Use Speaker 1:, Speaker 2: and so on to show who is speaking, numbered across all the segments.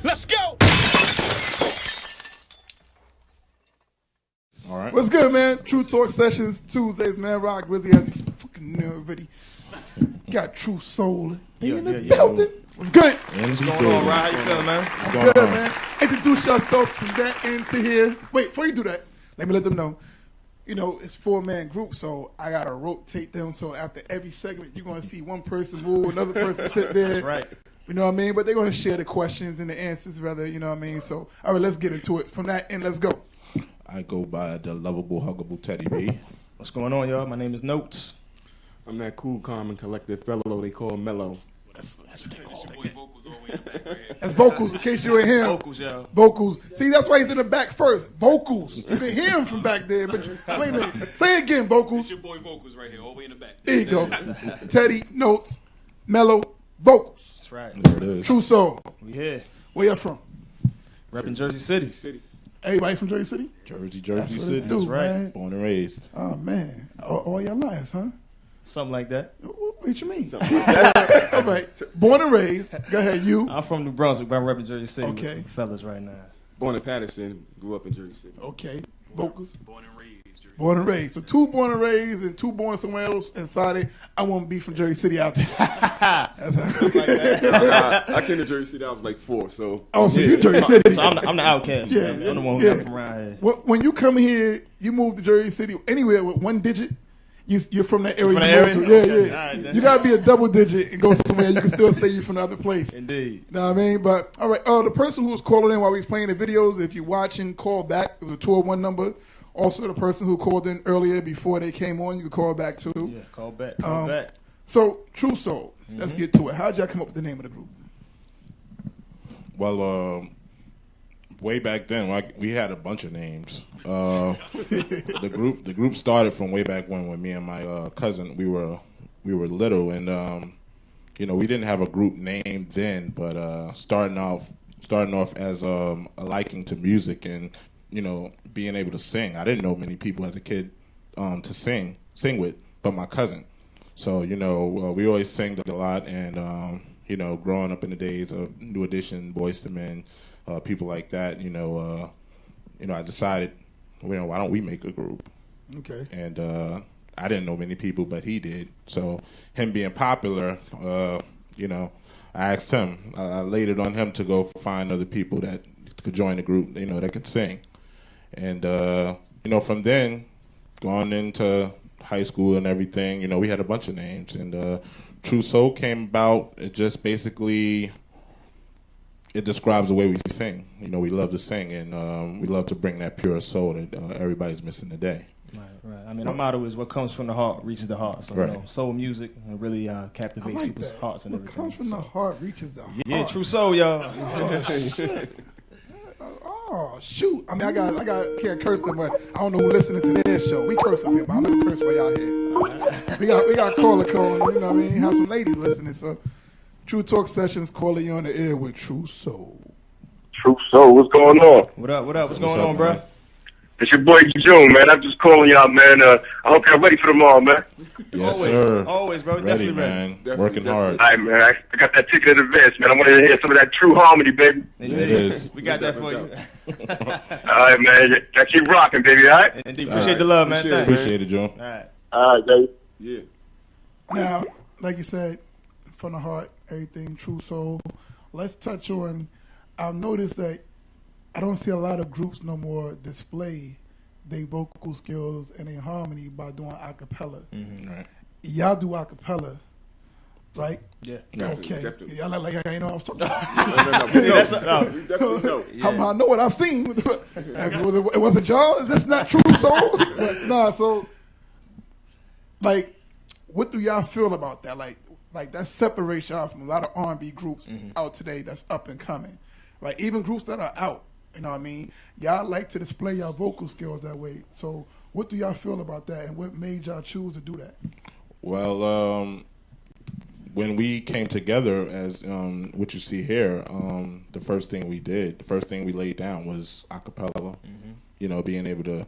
Speaker 1: Let's go.
Speaker 2: All right.
Speaker 3: What's good, man? True Talk Sessions Tuesdays, man. Rock Rizzy as you fucking know already. Got True Soul in the building. What's good?
Speaker 2: What's
Speaker 1: going on, Ryan? How you feeling, man?
Speaker 3: I'm good, man. Introduce yourself from that end to here. Wait, before you do that, let me let them know. You know, it's 4-man group, so I gotta rotate them. So after every segment, you're gonna see one person move, another person sit there.
Speaker 1: That's right.
Speaker 3: You know what I mean? But they're gonna share the questions and the answers, rather. You know what I mean? So, all right, let's get into it. From that end, let's go.
Speaker 2: I go by the lovable, huggable Teddy B.
Speaker 1: What's going on, y'all? My name is Notes.
Speaker 4: I'm that cool, calm, and collected fellow they call Mellow.
Speaker 1: That's what they call
Speaker 3: That's vocals, in case you ain't hear him.
Speaker 1: vocals, y'all.
Speaker 3: Vocals. See, that's why he's in the back first. Vocals. You can hear him from back there. But wait a minute. Say it again, vocals.
Speaker 5: It's your boy Vocals right here, all the way in the back.
Speaker 3: There you go. Teddy, Notes, Mellow, vocals.
Speaker 1: That's right.
Speaker 2: There it is.
Speaker 3: True Soul.
Speaker 1: We here.
Speaker 3: Where you from?
Speaker 1: Repping Jersey City.
Speaker 3: Everybody from Jersey City?
Speaker 2: Jersey
Speaker 3: That's what
Speaker 2: City.
Speaker 3: it do,
Speaker 1: That's right.
Speaker 3: man.
Speaker 2: Born and raised.
Speaker 3: Oh, man. All your lives, huh?
Speaker 1: Something like that.
Speaker 3: What you mean? All right. Born and raised. Go ahead, you.
Speaker 1: I'm from New Brunswick, but I'm repping Jersey City
Speaker 3: Okay.
Speaker 1: with the fellas right now.
Speaker 4: Born in Patterson, grew up in Jersey City.
Speaker 3: Okay. Vocals.
Speaker 5: Born and raised. Jersey.
Speaker 3: Born and raised. So 2 born and raised and 2 born somewhere else inside it. I want to be from Jersey City out there. That's how
Speaker 4: I came to Jersey City, I was like 4, so.
Speaker 3: Oh, so you Jersey City.
Speaker 1: So I'm the outcast.
Speaker 3: Yeah,
Speaker 1: I'm the one who
Speaker 3: yeah.
Speaker 1: got from around here.
Speaker 3: When you come here, you move to Jersey City anywhere with 1 digit. You're from that area.
Speaker 1: From the
Speaker 3: you
Speaker 1: area?
Speaker 3: move to. Yeah,
Speaker 1: Okay.
Speaker 3: yeah.
Speaker 1: All right, then.
Speaker 3: You gotta be a double digit and go somewhere. You can still say you're from the other place.
Speaker 1: Indeed.
Speaker 3: Know what I mean? But all right. The person who was calling in while we was playing the videos, if you're watching, call back. It was a 201 number. Also, the person who called in earlier before they came on, you could call back too.
Speaker 1: Yeah, call back. Call back.
Speaker 3: So, True Soul. Let's get to it. How'd y'all come up with the name of the group?
Speaker 2: Well, way back then, we had a bunch of names. The group started from way back when me and my cousin we were little, and we didn't have a group name then, but starting off as a liking to music and being able to sing. I didn't know many people as a kid to sing with, but my cousin. So we always sang a lot, and growing up in the days of New Edition, Boyz II Men, people like that, I decided, why don't we make a group?
Speaker 3: Okay.
Speaker 2: And I didn't know many people, but he did. So him being popular, I asked him. I laid it on him to go find other people that could join the group, that could sing. And, from then, going into high school and everything, we had a bunch of names. And True Soul came about. It just basically, it describes the way we sing. We love to sing, and we love to bring that pure soul that everybody's missing today.
Speaker 1: Right. I mean, our motto is what comes from the heart reaches the heart. So,
Speaker 2: Right.
Speaker 1: soul music really
Speaker 3: I
Speaker 1: captivates
Speaker 3: like
Speaker 1: people's
Speaker 3: that.
Speaker 1: hearts and
Speaker 3: What
Speaker 1: everything.
Speaker 3: comes from the heart reaches the heart.
Speaker 1: Yeah, True Soul, y'all.
Speaker 3: Oh shoot! I mean, I can't curse them, but I don't know who listening to their show. We curse up here, but I'm never curse while y'all here. We got caller calling. You know what I mean? Have some ladies listening. So, True Talk Sessions calling you on the air with True Soul.
Speaker 6: True Soul, what's going on?
Speaker 1: What up? What's going on, bro?
Speaker 2: man?
Speaker 6: It's your boy June, man. I'm just calling y'all, man. I hope y'all ready for tomorrow, man.
Speaker 2: Yes,
Speaker 1: Always.
Speaker 2: sir.
Speaker 1: Always, bro.
Speaker 2: Ready,
Speaker 1: Definitely
Speaker 2: man.
Speaker 1: ready.
Speaker 2: Working hard.
Speaker 6: All right, man. I got that ticket in advance, man. I want to hear some of that true harmony, baby.
Speaker 1: Indeed.
Speaker 2: It is.
Speaker 1: We got that for you.
Speaker 6: All right, man. I keep rocking, baby, all right?
Speaker 1: Indeed. Appreciate the love, man.
Speaker 4: Appreciate it,
Speaker 1: Thanks.
Speaker 2: Appreciate it, Joe.
Speaker 1: All right.
Speaker 6: All right, baby.
Speaker 4: Yeah.
Speaker 3: Now, like you said, from the heart, everything, True Soul. Let's touch on. I've noticed that I don't see a lot of groups no more display their vocal skills and their harmony by doing a cappella.
Speaker 2: Right.
Speaker 3: Y'all do a cappella, right?
Speaker 1: Yeah.
Speaker 3: Okay.
Speaker 4: Definitely.
Speaker 3: Y'all like I ain't know what I was talking about.
Speaker 4: We definitely know.
Speaker 3: I know what I've seen. It wasn't y'all. Is this not True Soul? But, nah. So, like, what do y'all feel about that? Like that separates y'all from a lot of R&B groups out today that's up and coming, right? Even groups that are out. You know what I mean? Y'all like to display your vocal skills that way. So, what do y'all feel about that, and what made y'all choose to do that?
Speaker 2: Well, when we came together as what you see here, the first thing we laid down was a cappella. Being able to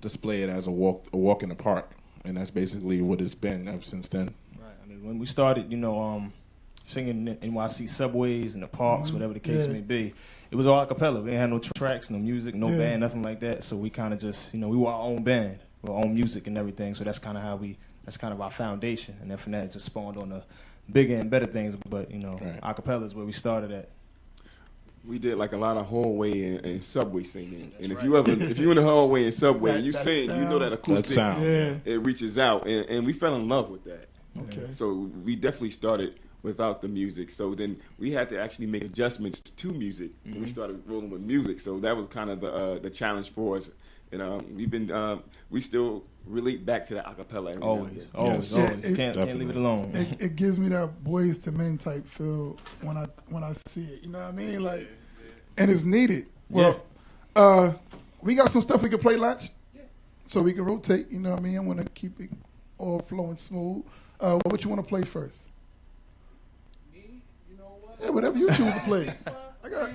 Speaker 2: display it as a walk in the park, and that's basically what it's been ever since then.
Speaker 1: Right. I mean, when we started, singing in NYC subways and the parks, whatever the case may be. It was all a cappella. We didn't have no tracks, no music, no band, nothing like that. So we kind of just, we were our own band, our own music and everything. So that's kind of that's kind of our foundation. And then from that, it just spawned on the bigger and better things. But, a cappella is where we started at.
Speaker 4: We did like a lot of hallway and subway singing. And if you in the hallway and subway and you sing, you know that acoustic, it reaches out. And we fell in love with that.
Speaker 3: Okay.
Speaker 4: So we definitely started without the music. So then we had to actually make adjustments to music when we started rolling with music. So that was kind of the challenge for us. And we still relate back to the acapella.
Speaker 1: Always. Can't leave it alone.
Speaker 3: It gives me that Boys to Men type feel when I see it. You know what I mean? Like, and it's needed. Well, we got some stuff we can play lunch, so we can rotate. You know what I mean? I want to keep it all flowing smooth. What you want to play first?
Speaker 7: Me? You know what?
Speaker 3: Yeah, whatever you choose to play. I got.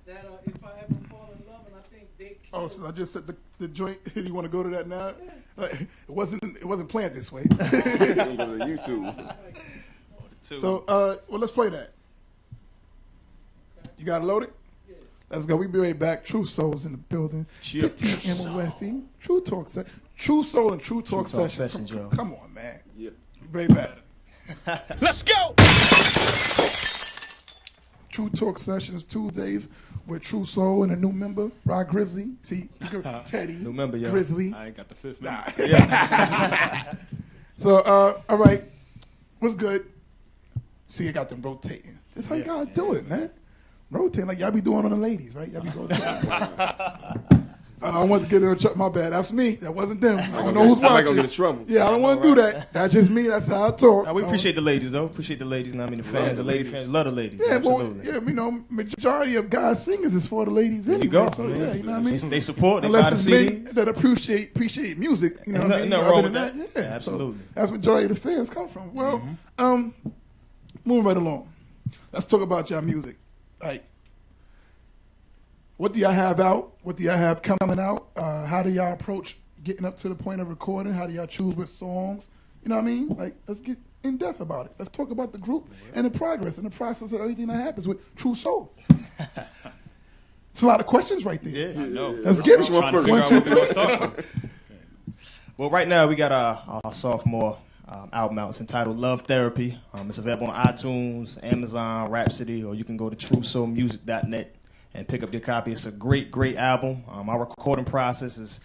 Speaker 7: That if I ever fall in love, and I think they.
Speaker 3: Oh, so I just said the joint. You want to go to that now? Like, it wasn't planned this way.
Speaker 4: Go to YouTube.
Speaker 3: So, well, let's play that. You got it loaded?
Speaker 7: Yeah.
Speaker 3: Let's go. We be right back. True Souls in the building. 15 MOFE. True Talk session. True Soul and True Talk sessions. Come on, man.
Speaker 4: Yeah.
Speaker 3: Be right back.
Speaker 1: Let's go!
Speaker 3: True Talk sessions Tuesdays with True Soul and a new member, Rod Grizzly. See, Teddy.
Speaker 1: New member, yo.
Speaker 3: Grizzly.
Speaker 5: I ain't got the fifth member.
Speaker 3: So, all right. What's good? See, I got them rotating. That's how you gotta do it, man. Rotating like y'all be doing on the ladies, right? Y'all be rotating. I want to get in trouble. My bad. That's me. That wasn't them. I don't know who's watching.
Speaker 4: I might go get in trouble.
Speaker 3: Yeah, I don't want to do that. That's just me. That's how I talk.
Speaker 1: Now, we appreciate the ladies, though. Appreciate the ladies. The fans, the lady fans, love the ladies.
Speaker 3: Yeah,
Speaker 1: absolutely.
Speaker 3: but majority of guys singers is for the ladies anyway.
Speaker 1: You go.
Speaker 3: So, yeah, you know what I mean?
Speaker 1: They support. They
Speaker 3: Unless
Speaker 1: buy the
Speaker 3: it's
Speaker 1: CD.
Speaker 3: men that appreciate music. You know what I mean?
Speaker 1: Nothing wrong with
Speaker 3: Other
Speaker 1: that.
Speaker 3: than
Speaker 1: Yeah, absolutely.
Speaker 3: So that's majority of the fans come from. Well, moving right along. Let's talk about y'all music. Like, what do y'all have out? What do y'all have coming out? How do y'all approach getting up to the point of recording? How do y'all choose which songs? You know what I mean? Like, let's get in depth about it. Let's talk about the group and the progress and the process of everything that happens with True Soul. It's a lot of questions right there.
Speaker 1: Yeah, I know.
Speaker 3: Let's get it.
Speaker 5: Trying to figure out what we're gonna start from.
Speaker 1: Well, right now we got our sophomore album out. It's entitled Love Therapy. It's available on iTunes, Amazon, Rhapsody, or you can go to TrueSoulMusic.net and pick up your copy. It's a great, great album. Our recording process is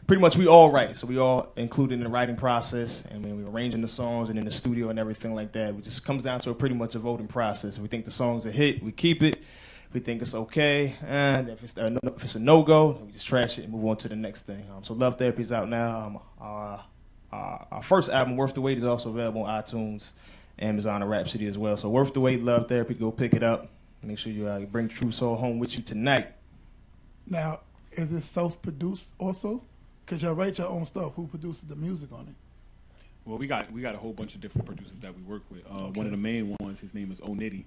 Speaker 1: pretty much we all write. So we all included in the writing process, and when we're arranging the songs and in the studio and everything like that. It just comes down to pretty much a voting process. If we think the song's a hit, we keep it. If we think it's okay, and if it's a no-go, then we just trash it and move on to the next thing. So Love Therapy is out now. Our first album, Worth the Wait, is also available on iTunes, Amazon, and Rhapsody as well. So Worth the Wait, Love Therapy, go pick it up. Make sure you bring True Soul home with you tonight.
Speaker 3: Now, is it self-produced also? Because y'all write your own stuff. Who produces the music on it?
Speaker 5: Well, we got a whole bunch of different producers that we work with. One of the main ones, his name is O'Nitty.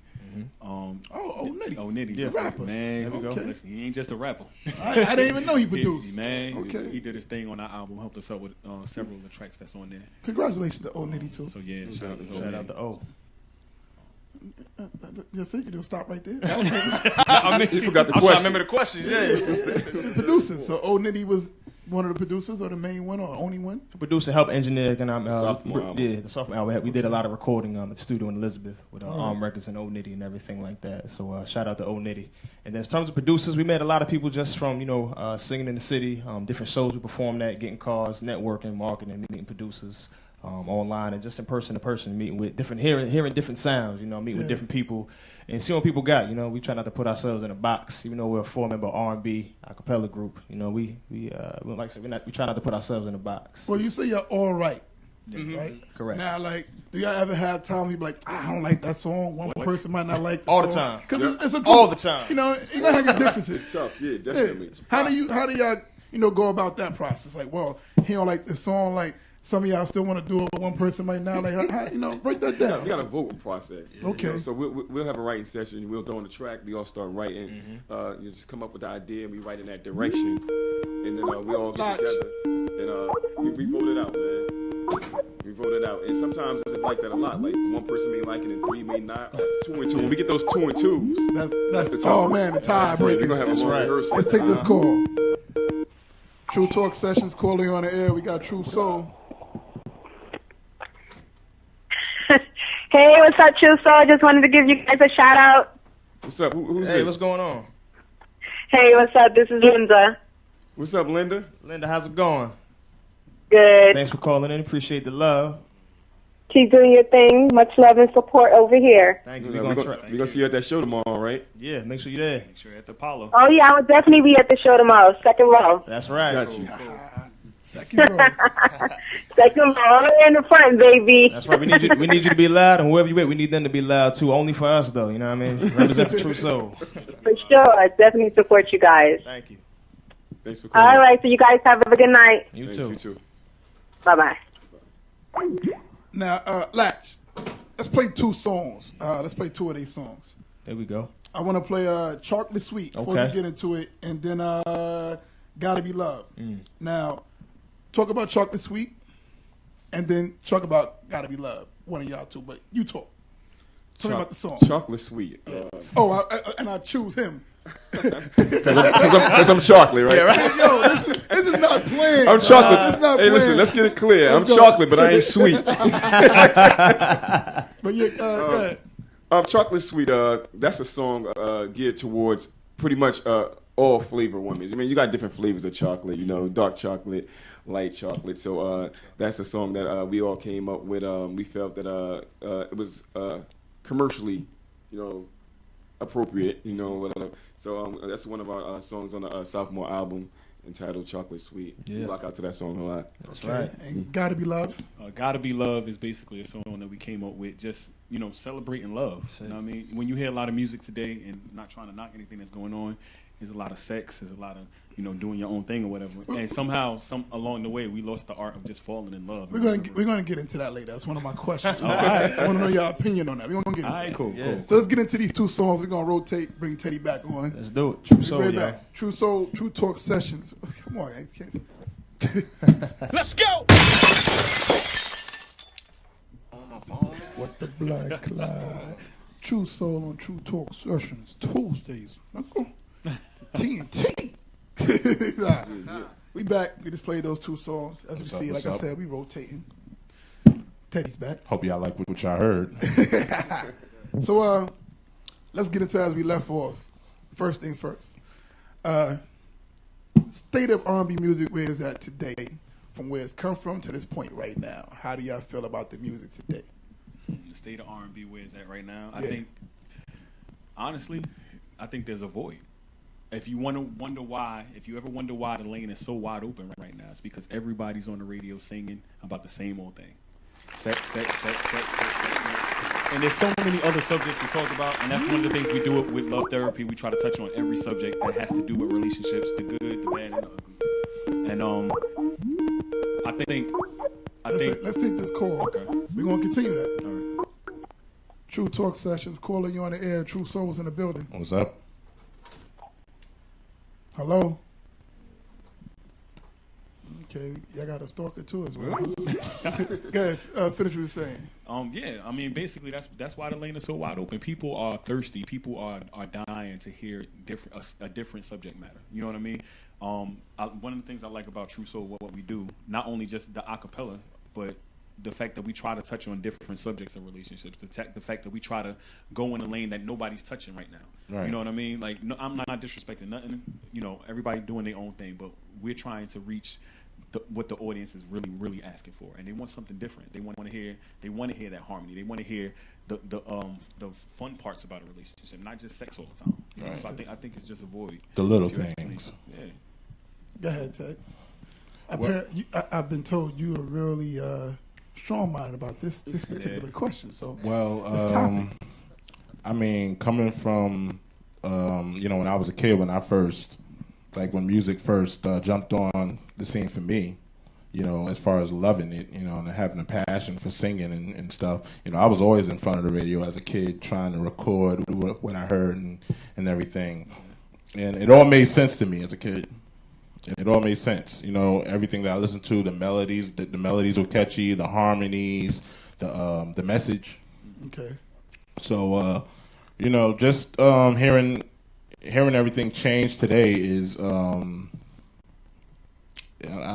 Speaker 3: O'Nitty.
Speaker 5: O'Nitty,
Speaker 3: The rapper.
Speaker 5: man.
Speaker 3: There we go.
Speaker 5: Listen, he ain't just a rapper.
Speaker 3: I didn't even know he produced.
Speaker 5: He did his thing on our album, helped us out with several of the tracks that's on there.
Speaker 3: Congratulations to O'Nitty too.
Speaker 5: So yeah, shout out to
Speaker 1: Shout out to O.
Speaker 3: Just so you can stop right there.
Speaker 5: I mean,
Speaker 4: You forgot the
Speaker 1: I'm trying to
Speaker 4: question.
Speaker 1: remember the questions, yeah.
Speaker 3: Producers. So O'Nitty was one of the producers, or the main one, or only one?
Speaker 1: Producer, help engineer, and
Speaker 4: sophomore album.
Speaker 1: Yeah, the sophomore album. We did a lot of recording at the studio in Elizabeth with Arm Records and O'Nitty and everything like that. So shout out to O'Nitty. And then in terms of producers, we met a lot of people just from singing in the city, different shows we performed at, getting cars, networking, marketing, meeting producers. Online and just in person to person, meeting with different, hearing different sounds, meeting with different people and seeing what people got. We try not to put ourselves in a box, even though we're a 4-member R&B a cappella group. We like I said, we try not to put ourselves in a box.
Speaker 3: Well, you say you're all right, right?
Speaker 1: Correct.
Speaker 3: Now, like, do y'all ever have time you be like, I don't like that song. One person might not like the
Speaker 1: All
Speaker 3: song.
Speaker 1: the time.
Speaker 3: Because it's a group.
Speaker 1: All the time.
Speaker 3: You're gonna have your differences.
Speaker 4: It's tough, yeah,
Speaker 3: Yeah.
Speaker 4: definitely.
Speaker 3: How do y'all go about that process? Like, well, he don't like the song. Like, some of y'all still want to do it, but one person might not. Like, how, break that down.
Speaker 4: We got a vocal process.
Speaker 3: Okay.
Speaker 4: So we'll have a writing session. We'll throw on the track. We all start writing. You just come up with the idea, and we write in that direction. And then we all get together and we vote it out, man. We voted out. And sometimes it's like that a lot. Like one person may like it and three may not. 2 and 2. When we get those 2 and 2s,
Speaker 3: That's
Speaker 4: the
Speaker 3: the tiebreaker.
Speaker 4: We're gonna have a long rehearsal.
Speaker 3: Let's take this call. True Talk Sessions calling on the air. We got True Soul.
Speaker 8: Hey, what's up, True Soul? I just wanted to give you guys a shout out.
Speaker 4: What's up? Who's
Speaker 1: Hey,
Speaker 4: this?
Speaker 1: what's going on?
Speaker 8: Hey, what's up? This is Linda.
Speaker 4: What's up, Linda?
Speaker 1: Linda, how's it going?
Speaker 8: Good.
Speaker 1: Thanks for calling in. Appreciate the love.
Speaker 8: Keep doing your thing. Much love and support over here.
Speaker 1: Thank you.
Speaker 4: We're
Speaker 1: We're
Speaker 4: going to see you at that show tomorrow, right?
Speaker 1: Yeah, make sure you're there.
Speaker 5: Make sure you're at the Apollo.
Speaker 8: Oh, yeah, I will definitely be at the show tomorrow. Second row.
Speaker 1: That's right.
Speaker 4: Got you.
Speaker 3: Second row.
Speaker 8: Second row. All the way in the front, baby.
Speaker 1: That's right. We need you to be loud, and whoever you with, we need them to be loud too. Only for us, though. You know what I mean? Represent for True Soul.
Speaker 8: For sure. I definitely support you guys.
Speaker 1: Thank you.
Speaker 4: Thanks for calling.
Speaker 8: All right, so you guys have a good night.
Speaker 1: You
Speaker 4: Thanks,
Speaker 1: too.
Speaker 4: You too.
Speaker 8: Bye-bye.
Speaker 3: Now, Latch, let's play 2 songs. Let's play 2 of these songs.
Speaker 1: There we go.
Speaker 3: I want to play Chocolate Sweet before
Speaker 1: Okay.
Speaker 3: we get into it, and then Gotta Be Love. Now, talk about Chocolate Sweet, and then talk about Gotta Be Love. One of y'all two, but you talk. Tell me about the song.
Speaker 4: Chocolate Sweet.
Speaker 3: And I choose him.
Speaker 4: Because I'm chocolate, right?
Speaker 1: Yeah, right.
Speaker 3: Yo, this is not playing.
Speaker 4: I'm chocolate.
Speaker 3: It's not
Speaker 4: Hey, listen,
Speaker 3: playing.
Speaker 4: let's get it clear. I'm
Speaker 3: Let's go.
Speaker 4: chocolate, but I ain't sweet.
Speaker 3: But yeah, go ahead.
Speaker 4: Chocolate Sweet, that's a song geared towards pretty much all flavor women. I mean, you got different flavors of chocolate, you know, dark chocolate, light chocolate. So that's a song that we all came up with. We felt that it was commercially, you know, appropriate, you know. So that's one of our songs on the sophomore album entitled Chocolate Sweet.
Speaker 1: Yeah.
Speaker 4: We rock out to that song a lot.
Speaker 1: That's
Speaker 3: Okay.
Speaker 1: right.
Speaker 3: And Gotta Be Love.
Speaker 5: Gotta Be Love is basically a song that we came up with just, you know, celebrating love. You know what I mean? When you hear a lot of music today, and not trying to knock anything that's going on, there's a lot of sex, there's a lot of, you know, doing your own thing or whatever. And somehow, along the way, we lost the art of just falling in love.
Speaker 3: We're gonna get into that later. That's one of my questions.
Speaker 5: All right.
Speaker 3: I want to know your opinion on that. We're gonna get into
Speaker 5: All right,
Speaker 3: that.
Speaker 5: cool,
Speaker 1: Yeah.
Speaker 5: cool.
Speaker 3: So let's get into these 2 songs. We're gonna rotate, bring Teddy back on.
Speaker 1: Let's do it. True
Speaker 3: Be
Speaker 1: Soul,
Speaker 3: right
Speaker 1: y'all.
Speaker 3: back. True Soul, True Talk Sessions. Come on, I can't.
Speaker 5: Let's go!
Speaker 3: What the Black Clyde. True Soul on True Talk Sessions. Tuesdays. TNT. Nah. We back. We just played those 2 songs. As you
Speaker 2: What's up,
Speaker 3: see, like
Speaker 2: what's
Speaker 3: I
Speaker 2: up?
Speaker 3: said, we rotating. Teddy's back.
Speaker 2: Hope y'all like what y'all heard.
Speaker 3: So let's get into as we left off. First thing first. State of R&B music, where is that today? From where it's come from to this point right now. How do y'all feel about the music today?
Speaker 5: The state of R&B where it's at right now, I
Speaker 3: Yeah.
Speaker 5: think, honestly, I think there's a void. If you want to wonder why, if you ever wonder why the lane is so wide open right now, it's because everybody's on the radio singing about the same old thing. Sex, sex, sex, sex, sex, sex, sex. And there's so many other subjects we talk about, and that's one of the things we do with Love Therapy. We try to touch on every subject that has to do with relationships, the good, the bad, and the ugly. And I think
Speaker 3: Let's take this call.
Speaker 5: Okay.
Speaker 3: We're going to continue that.
Speaker 5: All right.
Speaker 3: True Talk Sessions, calling you on the air. True Souls in the building.
Speaker 2: What's up?
Speaker 3: Hello? Okay, y'all got a stalker too as well. Go ahead, finish what you're saying.
Speaker 5: Yeah, I mean, basically, that's why the lane is so wide open. People are thirsty. People are dying to hear a different subject matter. You know what I mean? One of the things I like about True Soul, what we do, not only just the acapella, but the fact that we try to touch on different subjects of relationships. The fact that we try to go in a lane that nobody's touching right now.
Speaker 2: Right.
Speaker 5: You know what I mean? Like, no, I'm not disrespecting nothing. You know, everybody doing their own thing, but we're trying to reach what the audience is really, really asking for, and they want something different. They want to hear that harmony. They want to hear the fun parts about a relationship, not just sex all the time. You know?
Speaker 2: Right.
Speaker 5: So I think it's just a void.
Speaker 2: The little
Speaker 5: If you ask me.
Speaker 2: things.
Speaker 5: Yeah.
Speaker 3: Go ahead, Ted. I've been told you are really strong-minded about this particular question. So, this topic.
Speaker 2: I mean, coming from, when I was a kid, when music first jumped on the scene for me, as far as loving it, and having a passion for singing and stuff, I was always in front of the radio as a kid trying to record what I heard and everything. And it all made sense to me as a kid. It all made sense. You know, everything that I listened to, the melodies were catchy, the harmonies, the message.
Speaker 3: Okay.
Speaker 2: So, you know, just hearing everything change today is, I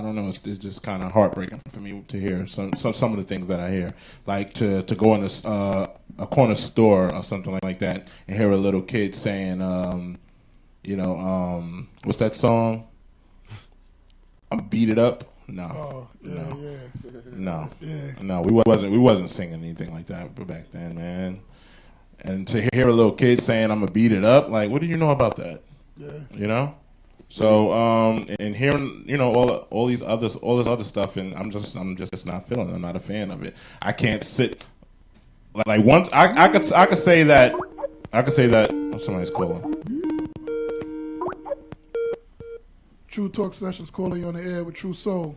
Speaker 2: don't know, it's just kind of heartbreaking for me to hear some of the things that I hear. Like to go in a corner store or something like that and hear a little kid saying, you know, what's that song? I'm beat it up. No, no. We wasn't singing anything like that back then, man. And to hear a little kid saying I'm gonna beat it up, like, what do you know about that?
Speaker 3: Yeah.
Speaker 2: You know. So and hearing, you know, all this other stuff, and I'm just not feeling it. I'm not a fan of it. I can't sit like once I could say that oh, somebody's calling.
Speaker 3: True Talk Sessions calling you on the air with True Soul.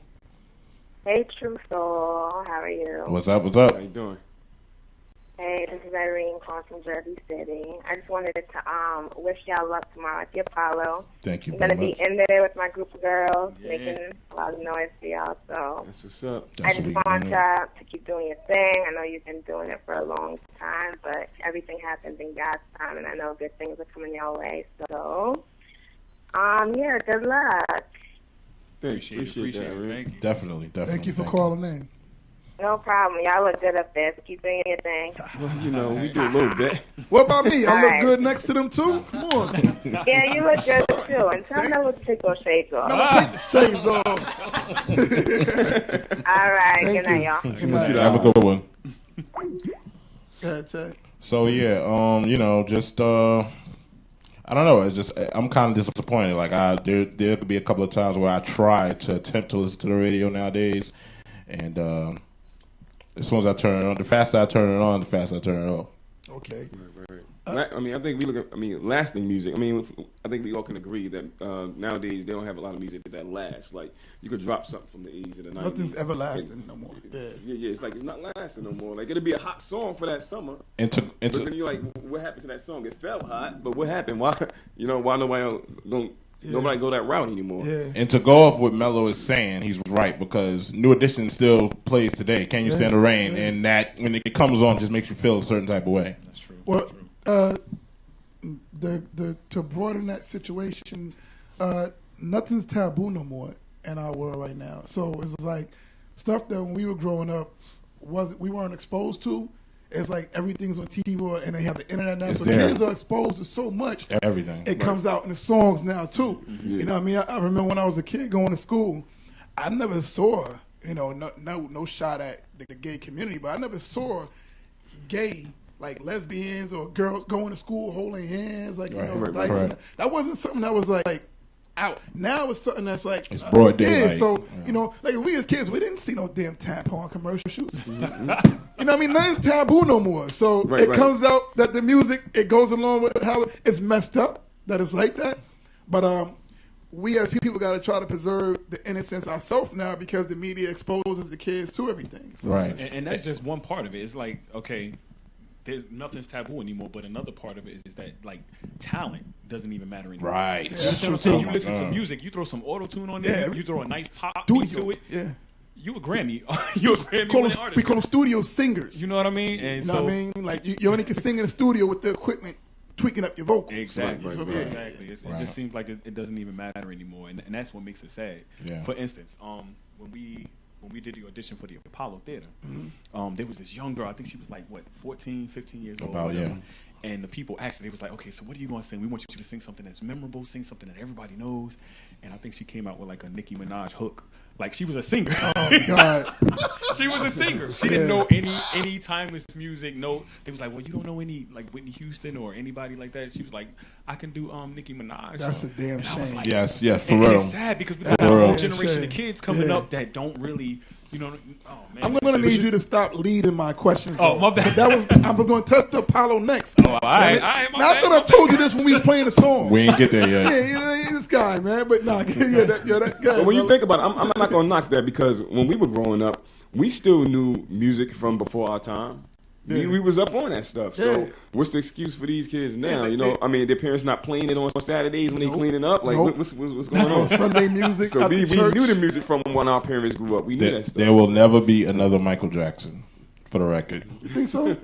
Speaker 8: Hey, True Soul. How are you?
Speaker 2: What's up?
Speaker 4: How you doing?
Speaker 8: Hey, this is Irene calling from Jersey City. I just wanted to wish y'all luck tomorrow at the Apollo.
Speaker 2: Thank you
Speaker 8: I'm
Speaker 2: very
Speaker 8: going to
Speaker 2: much.
Speaker 8: be in there with my group of girls,
Speaker 5: Yeah.
Speaker 8: making a lot of noise for y'all. So
Speaker 4: That's what's up.
Speaker 8: I
Speaker 2: That's
Speaker 8: just
Speaker 2: what we
Speaker 8: want
Speaker 2: doing.
Speaker 8: y'all to keep doing your thing. I know you've been doing it for a long time, but everything happens in God's time, and I know good things are coming your way. So, yeah, good luck.
Speaker 4: Thanks.
Speaker 5: Appreciate
Speaker 4: Appreciate that,
Speaker 5: it.
Speaker 4: man.
Speaker 5: Thank you.
Speaker 2: Definitely.
Speaker 3: Thank you for calling in.
Speaker 8: No problem. Y'all look good up there, so keep doing your thing.
Speaker 4: Well, you know, we do a little bit.
Speaker 3: What about me? I look
Speaker 8: Alright.
Speaker 3: good next to them too? Come on.
Speaker 8: Yeah, you look good too. And tell Mello to take those shades off.
Speaker 3: Take the shades off.
Speaker 8: All right.
Speaker 3: Thank
Speaker 8: Good night,
Speaker 3: you.
Speaker 8: y'all.
Speaker 3: Good night.
Speaker 2: Have a good one.
Speaker 3: Go ahead, Ted.
Speaker 2: So yeah, you know, just I don't know. It's just I'm kind of disappointed. Like there could be a couple of times where I try to attempt to listen to the radio nowadays, and as soon as I turn it on, the faster I turn it on, the faster I turn it off.
Speaker 3: Okay.
Speaker 4: I mean, I think we look at, lasting music. I mean, I think we all can agree that nowadays they don't have a lot of music that lasts. Like, you could drop something from the 80s or the 90s.
Speaker 3: Nothing's everlasting no more. Yeah.
Speaker 4: Yeah, it's like it's not lasting no more. Like, it'll be a hot song for that summer.
Speaker 2: And
Speaker 4: But then you're like, what happened to that song? It felt hot, but what happened? Why nobody go that route anymore?
Speaker 3: Yeah.
Speaker 2: And to go off what Mello is saying, he's right, because New Edition still plays today. Can You Stand the Rain? And that, when it comes on, just makes you feel a certain type of way.
Speaker 5: That's true.
Speaker 3: Well, to broaden that situation, nothing's taboo no more in our world right now. So it's like stuff that when we were growing up we weren't exposed to. It's like everything's on TV and they have the internet now,
Speaker 2: It's
Speaker 3: so
Speaker 2: there.
Speaker 3: kids are exposed to so much.
Speaker 2: Everything.
Speaker 3: It comes out in the songs now too.
Speaker 4: Yeah.
Speaker 3: You know what I mean? I remember when I was a kid going to school, I never saw, no shot at the gay community, but I never saw gay, like lesbians or girls going to school holding hands, like,
Speaker 2: Right.
Speaker 3: dykes.
Speaker 2: Right.
Speaker 3: That wasn't something that was like out. Now it's something that's like
Speaker 2: It's broad daylight.
Speaker 3: Yeah, so
Speaker 2: Yeah.
Speaker 3: like we as kids, we didn't see no damn tampon commercials. You know what I mean? Nothing's taboo no more. So
Speaker 4: Right.
Speaker 3: comes out that the music, it goes along with how it's messed up that it's like that. But we as people got to try to preserve the innocence ourselves now because the media exposes the kids to everything. So,
Speaker 2: Right.
Speaker 5: And that's just one part of it. It's like, okay, there's nothing's taboo anymore, but another part of it is that, like, talent doesn't even matter anymore.
Speaker 2: Right.
Speaker 5: You understand what I'm saying?
Speaker 2: Oh
Speaker 5: You
Speaker 2: my
Speaker 5: listen to
Speaker 2: God.
Speaker 5: music, you throw some auto-tune on there,
Speaker 3: Yeah.
Speaker 5: you throw a nice pop beat
Speaker 3: Studio.
Speaker 5: to it,
Speaker 3: Yeah.
Speaker 5: you a Grammy. You a Grammy
Speaker 3: We
Speaker 5: winning artist.
Speaker 3: call them studio singers.
Speaker 5: You know what I mean? And
Speaker 3: You know
Speaker 5: so,
Speaker 3: what I mean? Like you only can sing in the studio with the equipment tweaking up your vocals.
Speaker 5: Exactly.
Speaker 3: You feel me?
Speaker 5: Exactly. It
Speaker 2: Right.
Speaker 5: just seems like it doesn't even matter anymore, and that's what makes it sad.
Speaker 2: Yeah.
Speaker 5: For instance, when we did the audition for the Apollo Theater, there was this young girl. I think she was like 14, 15 years old.
Speaker 2: About, yeah.
Speaker 5: And the people asked her, they was like, okay, so what are you going to sing? We want you to sing something that's memorable, sing something that everybody knows. And I think she came out with like a Nicki Minaj hook. Like, she was a singer.
Speaker 3: Oh God.
Speaker 5: She was a singer. She didn't know any timeless music. No, they was like, well, you don't know any like Whitney Houston or anybody like that. She was like, I can do Nicki Minaj.
Speaker 3: That's a damn
Speaker 5: And I was
Speaker 3: shame.
Speaker 5: like,
Speaker 2: Yes, for
Speaker 5: and
Speaker 2: real.
Speaker 5: it's sad because we got a
Speaker 2: For real.
Speaker 5: whole generation of kids coming
Speaker 3: Yeah.
Speaker 5: up that don't really, oh man.
Speaker 3: I'm gonna need you to stop leading my questions.
Speaker 5: Oh, my bad.
Speaker 3: I was gonna touch the Apollo next.
Speaker 5: Oh, all right, my
Speaker 3: Now, I
Speaker 5: bad,
Speaker 3: thought
Speaker 5: my
Speaker 3: I told you this when we was playing the song.
Speaker 2: We ain't get there yet.
Speaker 3: Yeah, you know this guy, man. But nah, that guy.
Speaker 4: But when you think about it, I'm not gonna knock that because when we were growing up, we still knew music from before our time. We was up on that stuff.
Speaker 3: Yeah.
Speaker 4: So what's the excuse for these kids now?
Speaker 3: Yeah,
Speaker 4: I mean, their parents not playing it on Saturdays when they cleaning up. Like, what's going on?
Speaker 3: Sunday music.
Speaker 4: So we
Speaker 3: church.
Speaker 4: knew the music from when our parents grew up. We knew that stuff.
Speaker 2: There will never be another Michael Jackson, for the record.
Speaker 3: You think so?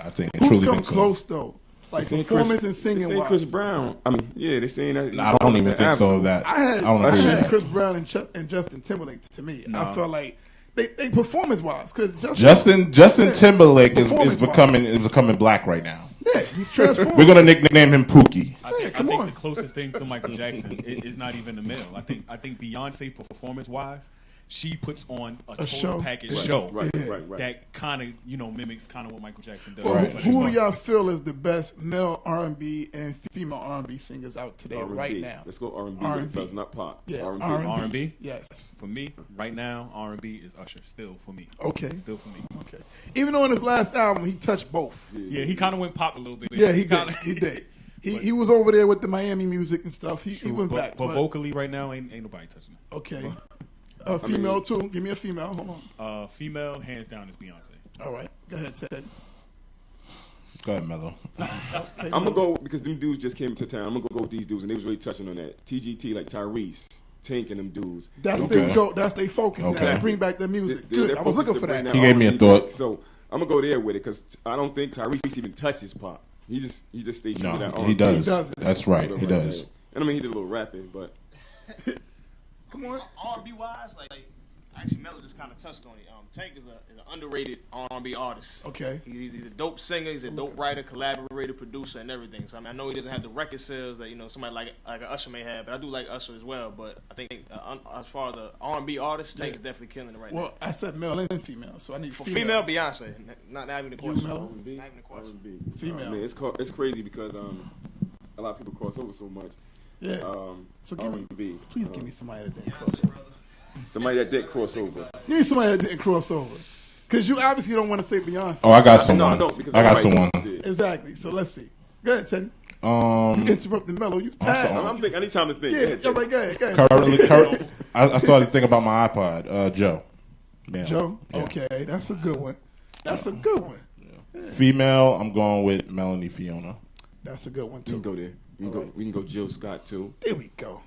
Speaker 2: I think.
Speaker 3: Who's
Speaker 2: Truly
Speaker 3: come
Speaker 2: think so.
Speaker 3: close though? Like performance and singing.
Speaker 4: They saying
Speaker 3: wise.
Speaker 4: Chris Brown. I mean, yeah, they saying that.
Speaker 2: I don't even think so. That
Speaker 3: I
Speaker 2: don't agree with
Speaker 3: had
Speaker 2: that.
Speaker 3: Chris Brown and Justin Timberlake. To me, I felt like they performance wise because
Speaker 2: Justin Timberlake is
Speaker 3: performance-wise.
Speaker 2: becoming black right now.
Speaker 3: Yeah, he's transformed.
Speaker 2: We're gonna nickname him Pookie.
Speaker 5: I think
Speaker 3: on.
Speaker 5: the closest thing to Michael Jackson is not even the male. I think Beyonce performance wise, she puts on a total
Speaker 3: show.
Speaker 5: package
Speaker 3: Right.
Speaker 5: show
Speaker 4: Right.
Speaker 5: that kind of mimics kind of what Michael Jackson does.
Speaker 3: Well,
Speaker 2: Right.
Speaker 3: who do y'all feel is the best male R&B and female R&B singers out today
Speaker 4: R&B.
Speaker 3: right now?
Speaker 4: Let's go R&B.
Speaker 3: R&B.
Speaker 4: Fellas, not pop.
Speaker 3: Yeah,
Speaker 4: R&B.
Speaker 5: R&B?
Speaker 3: Yes.
Speaker 5: For me, right now, R&B is Usher. Still for me.
Speaker 3: Okay.
Speaker 5: Still for me.
Speaker 3: Okay. Even though in his last album he touched both.
Speaker 5: Yeah, he kind of went pop a little bit.
Speaker 3: Yeah, he did.
Speaker 5: kinda-
Speaker 3: He did. He was over there with the Miami music and stuff. He went
Speaker 5: but,
Speaker 3: back.
Speaker 5: But vocally, right now, ain't nobody touching him.
Speaker 3: Okay. Female too. Give me a female. Hold on.
Speaker 5: Female, hands down, is Beyonce.
Speaker 3: All right. Go ahead, Ted.
Speaker 2: Go ahead, Mello.
Speaker 4: I'm gonna go because them dudes just came to town. I'm gonna go with these dudes, and they was really touching on that. TGT, like Tyrese, Tank, and them dudes.
Speaker 3: That's
Speaker 2: Okay.
Speaker 3: their go. That's their focus
Speaker 2: Okay.
Speaker 3: now. Bring back their music.
Speaker 4: They-
Speaker 3: Good.
Speaker 4: they're
Speaker 3: I was looking
Speaker 4: focused
Speaker 3: for
Speaker 4: to bring
Speaker 3: that.
Speaker 2: He gave me a
Speaker 4: R&B
Speaker 2: thought.
Speaker 4: back. So I'm gonna go there with it because I don't think Tyrese even touches pop. He just stayed true to that.
Speaker 2: No,
Speaker 4: R&B.
Speaker 2: he does.
Speaker 3: He does it.
Speaker 2: That's right. He does.
Speaker 4: And I mean, he did a little rapping, but
Speaker 3: Come on.
Speaker 1: R&B wise, like actually Mello just kind of touched on it. Tank is an underrated R&B artist.
Speaker 3: Okay.
Speaker 1: He's a dope singer. He's a dope writer, collaborator, producer, and everything. So I mean, I know he doesn't have the record sales that somebody like an Usher may have, but I do like Usher as well. But I think as far as the R&B artist, Tank's definitely killing it right now.
Speaker 3: Well, I said male and female, so I need
Speaker 1: For female, Beyonce, not even a question.
Speaker 3: Mello?
Speaker 4: R&B,
Speaker 1: Not even a question.
Speaker 4: R&B.
Speaker 3: Female.
Speaker 4: Man, it's crazy because a lot of people cross over so much.
Speaker 3: Yeah. So give me,
Speaker 4: R&B.
Speaker 3: please give me somebody that didn't cross over.
Speaker 4: Somebody that did cross over.
Speaker 3: Give me somebody that didn't cross over. Because you obviously don't want to say Beyonce.
Speaker 2: Oh, I got someone.
Speaker 4: No, because
Speaker 2: I got
Speaker 4: everybody
Speaker 2: someone.
Speaker 4: did.
Speaker 3: Exactly. So let's see. Go ahead, Teddy. You interrupted Mello. You passed.
Speaker 4: I'm thinking. I need time to think.
Speaker 3: Yeah, all right, go ahead.
Speaker 2: Currently, I started thinking about my iPod. Joe. Yeah.
Speaker 3: Joe?
Speaker 2: Yeah.
Speaker 3: Okay, that's a good one. That's a good one.
Speaker 2: Female, I'm going with Melanie Fiona.
Speaker 3: That's a good one,
Speaker 4: We can
Speaker 3: too.
Speaker 4: go there. We can go Jill Scott too.
Speaker 3: There we go.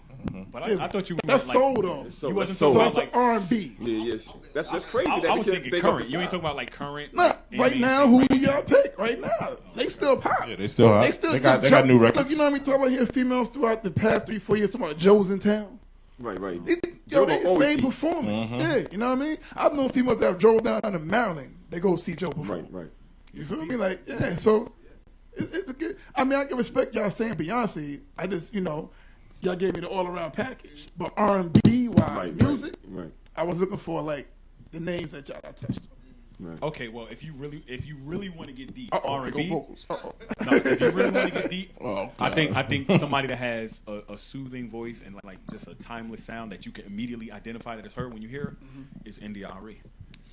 Speaker 5: But I thought you meant
Speaker 3: That's
Speaker 5: like,
Speaker 3: soul, though.
Speaker 4: So
Speaker 5: You wasn't
Speaker 4: so
Speaker 3: So
Speaker 5: talking
Speaker 3: that's
Speaker 5: about
Speaker 3: an
Speaker 5: like.
Speaker 3: R&B.
Speaker 4: yeah, yes. That's crazy.
Speaker 5: I
Speaker 4: that we
Speaker 5: was
Speaker 4: can't
Speaker 5: thinking
Speaker 4: think
Speaker 5: current.
Speaker 4: of
Speaker 5: You ain't
Speaker 4: the
Speaker 5: talking about like current.
Speaker 3: Nah,
Speaker 5: like,
Speaker 3: right
Speaker 5: NBA
Speaker 3: now,
Speaker 5: shit
Speaker 3: who
Speaker 5: right
Speaker 3: y'all
Speaker 5: now.
Speaker 3: pick? Right now, they still pop.
Speaker 2: Yeah, they still hot.
Speaker 3: They still
Speaker 2: They got new records.
Speaker 3: Look, you know what I mean? Talking about here females throughout the past 3-4 years. Talking about Joe's in town.
Speaker 4: Right.
Speaker 3: They
Speaker 4: Joe will always
Speaker 3: stay
Speaker 4: be.
Speaker 3: performing. Yeah, you know what I mean? I've known females that have drove down to Maryland. They go see Joe perform.
Speaker 4: Right.
Speaker 3: You feel me? Like, yeah, so it's a good. I mean, I can respect y'all saying Beyonce. I just, y'all gave me the all around package. But R&B wise, music,
Speaker 4: Right.
Speaker 3: I was looking for like the names that y'all touched.
Speaker 5: Okay, well, if you really want to get deep,
Speaker 3: Uh-oh,
Speaker 5: R&B.
Speaker 3: go vocals.
Speaker 5: No, if you really want to get deep,
Speaker 2: Oh,
Speaker 5: I think somebody that has a soothing voice and like just a timeless sound that you can immediately identify that it's her when you hear her is NDRE.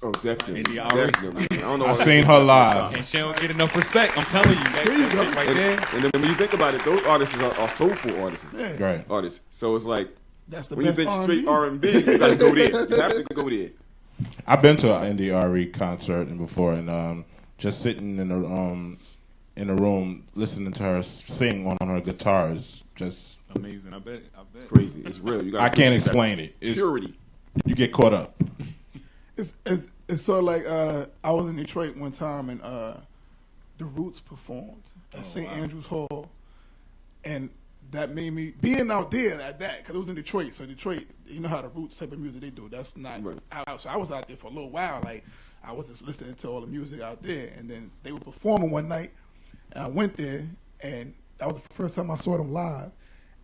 Speaker 4: Oh, definitely.
Speaker 5: NDRE.
Speaker 4: Definitely. I don't know.
Speaker 2: I seen her live.
Speaker 5: And she don't get enough respect. I'm telling you, that shit right there.
Speaker 4: And then when you think about it, those artists are soulful artists.
Speaker 3: Yeah.
Speaker 2: Right.
Speaker 4: Artists. So it's like
Speaker 3: That's the
Speaker 4: when you
Speaker 3: best
Speaker 4: think
Speaker 3: R&B.
Speaker 4: straight R&B, you gotta go there. You have to go there.
Speaker 2: I've been to an NDRE concert and before, and just sitting in a room listening to her sing on her guitar is just
Speaker 5: Amazing. I bet.
Speaker 4: Crazy. It's real. You gotta
Speaker 2: I can't
Speaker 4: appreciate
Speaker 2: explain
Speaker 4: that
Speaker 2: it. It's,
Speaker 4: Purity.
Speaker 2: you get caught up.
Speaker 3: It's sort of like I was in Detroit one time and the Roots performed at St. Andrews Hall, and that made me being out there at that because it was in Detroit. So Detroit, you know how the Roots type of music they do. That's not out. So I was out there for a little while. Like I was just listening to all the music out there, and then they were performing one night, and I went there, and that was the first time I saw them live,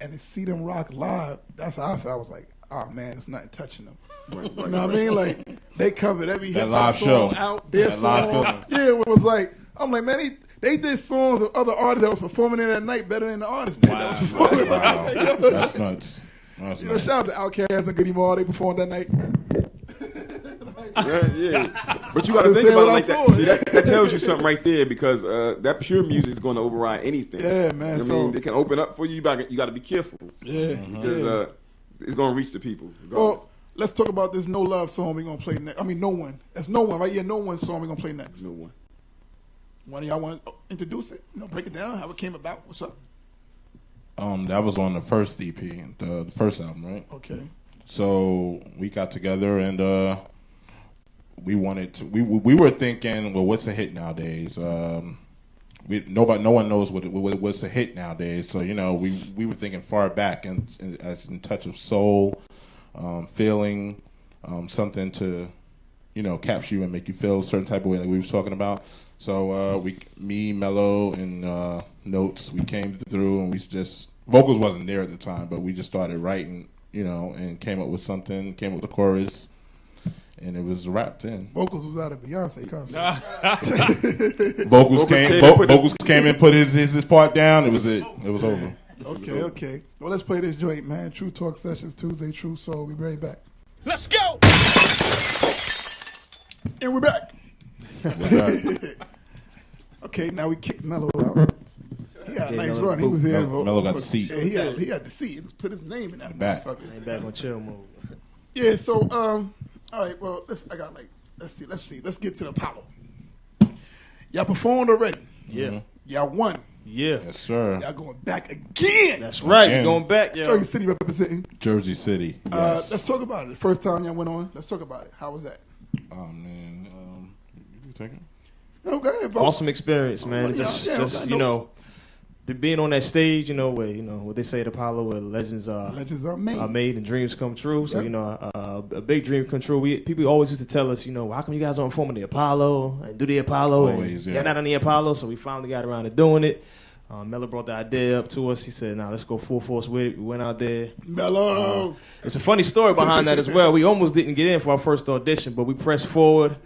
Speaker 3: and to see them rock live, that's how I felt. I was like, oh man, it's nothing touching them. You know what I mean? Like they covered every
Speaker 2: That
Speaker 3: hip
Speaker 2: live
Speaker 3: hop song
Speaker 2: show.
Speaker 3: out. Their
Speaker 2: That live
Speaker 3: song,
Speaker 2: feeling.
Speaker 3: yeah, it was like I'm like, man, they did songs of other artists that was performing there that night better than the artists did. That was performing.
Speaker 2: Wow.
Speaker 3: Like,
Speaker 2: That's nuts. That's nuts.
Speaker 3: shout out to Outkast and Goody Moore. They performed that night.
Speaker 4: Yeah. But you got to
Speaker 3: I'm
Speaker 4: think
Speaker 3: saying
Speaker 4: about it
Speaker 3: what
Speaker 4: like
Speaker 3: I
Speaker 4: that.
Speaker 3: saw.
Speaker 4: See, that tells you something right there because that pure music is going to override anything.
Speaker 3: Yeah, man,
Speaker 4: I
Speaker 3: so-
Speaker 4: mean, they can open up for you. You got to be careful
Speaker 3: Yeah,
Speaker 4: because it's going to reach the people. Regardless.
Speaker 3: Well, let's talk about this No Love song we're gonna play next. I mean, No One. That's No One, right? Yeah, No One song we're gonna play next.
Speaker 4: No one.
Speaker 3: One of y'all want to introduce it? Break it down. How it came about? What's up?
Speaker 2: That was on the first EP, the first album, right?
Speaker 3: Okay.
Speaker 2: So we got together and we wanted to. We were thinking, well, what's a hit nowadays? No one knows what's a hit nowadays. So we were thinking far back and as in touch of soul, feeling, something to capture you and make you feel a certain type of way, like we was talking about. So me, Mello, and Notes, we came through and we just vocals wasn't there at the time, but we just started writing, and came up with something. Came up with the chorus. And it was a rap then.
Speaker 3: Vocals was out of Beyonce concert.
Speaker 2: Vocals came and put his part down. It was over.
Speaker 3: Okay. Well, let's play this joint, man. True Talk Sessions, Tuesday, True Soul. We'll be right back.
Speaker 9: Let's go!
Speaker 3: And we're back. Okay, now we kicked Mello out. He got a nice run. He was there.
Speaker 2: Mello got the seat.
Speaker 3: Yeah, he had the seat. He put his name in that motherfucker.
Speaker 1: Ain't back on chill mode.
Speaker 3: Yeah, so, all right, well, let's see. Let's get to the Apollo. Y'all performed already.
Speaker 1: Yeah.
Speaker 3: Y'all won.
Speaker 1: Yeah.
Speaker 2: Yes, sir.
Speaker 3: Y'all going back again.
Speaker 1: That's right.
Speaker 2: Again.
Speaker 1: Going back, yo.
Speaker 3: Jersey City representing.
Speaker 2: Jersey City. Yes.
Speaker 3: Let's talk about it. The first time y'all went on, let's talk about it. How was that?
Speaker 2: Oh, man. You take it?
Speaker 3: Okay.
Speaker 1: Awesome experience, man. Being on that stage, where what they say at Apollo, where legends are made and dreams come true. So a big dream come true. People always used to tell us, how come you guys don't perform at the Apollo and do the Apollo?
Speaker 2: Always,
Speaker 1: and you're not on the Apollo, so we finally got around to doing it. Mello brought the idea up to us. He said, "Nah, let's go full force with it." We went out there.
Speaker 3: Mello.
Speaker 1: It's a funny story behind that as well. We almost didn't get in for our first audition, but we pressed forward.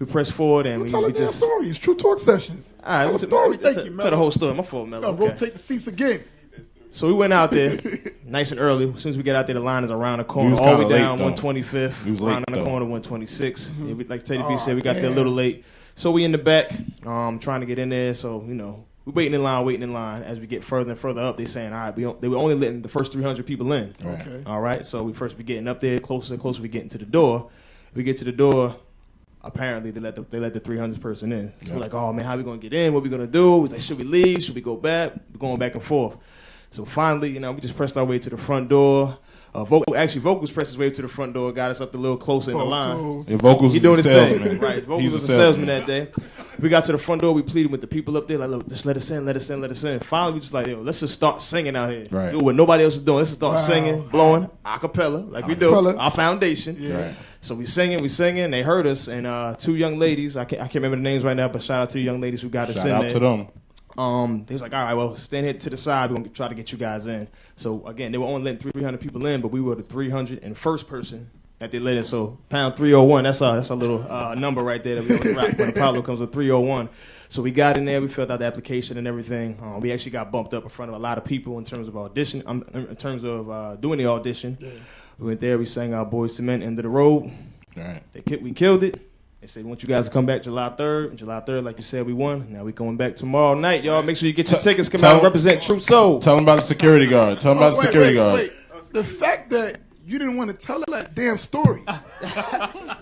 Speaker 1: And we just
Speaker 3: story. It's True Talk Sessions.
Speaker 1: All right,
Speaker 3: tell the story. Thank you,
Speaker 1: Mello. Tell the whole story. My fault, Mello.
Speaker 3: Rotate the seats again.
Speaker 1: So we went out there nice and early. As soon as we get out there, the line is around the corner, all the way down 125th, around the corner 126. Yeah, like Teddy B said, we got there a little late. So we in the back, trying to get in there. So we waiting in line. As we get further and further up, they saying, all right, they were only letting the first 300 people in.
Speaker 3: Okay.
Speaker 1: All right. So we first be getting up there, closer and closer. We getting to the door. We get to the door. Apparently, they let the 300th person in. So we're like, oh, man, how we going to get in? What we going to do? We was like, should we leave? Should we go back? We're going back and forth. So finally, we just pressed our way to the front door. Vocals pressed his way to the front door, got us up a little closer in the line.
Speaker 2: Yeah, Vocals
Speaker 1: he doing his
Speaker 2: salesman.
Speaker 1: thing. Right. Vocals was a salesman that day. We got to the front door. We pleaded with the people up there, like, look, just let us in. Finally, we just like, yo, let's just start singing out here.
Speaker 2: Right.
Speaker 1: Do what nobody else is doing. Let's just start singing, blowing, a cappella, like we do, our foundation.
Speaker 3: Yeah.
Speaker 2: Right.
Speaker 1: So we singing. They heard us, and two young ladies, I can't remember the names right now, but shout out to the young ladies who got us in there.
Speaker 2: Shout out to them.
Speaker 1: They was like, all right, well, stand here to the side. We're going to try to get you guys in. So, again, they were only letting 300 people in, but we were the 301st person that they let in. So, pound 301, that's our little number right there that we always rock when Apollo comes with 301. So, we got in there. We filled out the application and everything. We actually got bumped up in front of a lot of people in terms of audition, in terms of doing the audition. Yeah. We went there. We sang our Boys Cement, End of the Road.
Speaker 2: All right.
Speaker 1: We killed it. They said, we want you guys to come back July 3rd. And July 3rd, like you said, we won. Now we going back tomorrow night, y'all. Make sure you get your tickets. Come out and represent True Soul.
Speaker 2: Tell them about the security guard.
Speaker 3: Wait. The fact that you didn't want to tell that damn story.
Speaker 1: What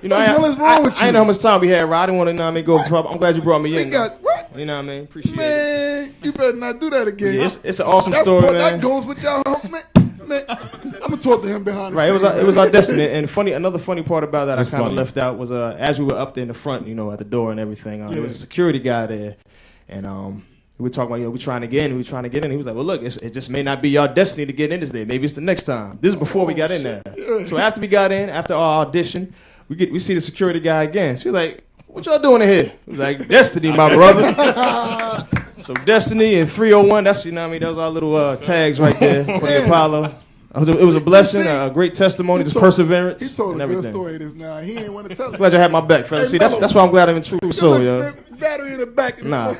Speaker 1: the hell is wrong with you? I didn't know how much time we had, Rod. I didn't want to, go. I'm glad you brought me in.
Speaker 3: What?
Speaker 1: You know what I mean? Appreciate it.
Speaker 3: Man, you better not do that again.
Speaker 1: Yeah, it's an awesome story, man.
Speaker 3: That goes with y'all, man. I'm gonna talk to him behind the scenes.
Speaker 1: It was our destiny. And another funny part about that I kind of left out was as we were up there in the front, at the door and everything. There was a security guy there, and we were talking about, we trying to get in. He was like, well, look, it just may not be your destiny to get in this day. Maybe it's the next time. This is before we got in there. Yeah. So after we got in, after our audition, we see the security guy again. She was like, what y'all doing in here? He was like, destiny, my brother. So Destiny and 301, that's, that was our little tags right there for the Apollo. It was a blessing, a great testimony, just perseverance.
Speaker 3: He told
Speaker 1: and
Speaker 3: a
Speaker 1: everything.
Speaker 3: good story this now. He ain't want to tell it.
Speaker 1: Glad you had my back, fella. See, that's why I'm glad I'm in True Soul, yo.
Speaker 3: Battery in the back.
Speaker 1: Nah.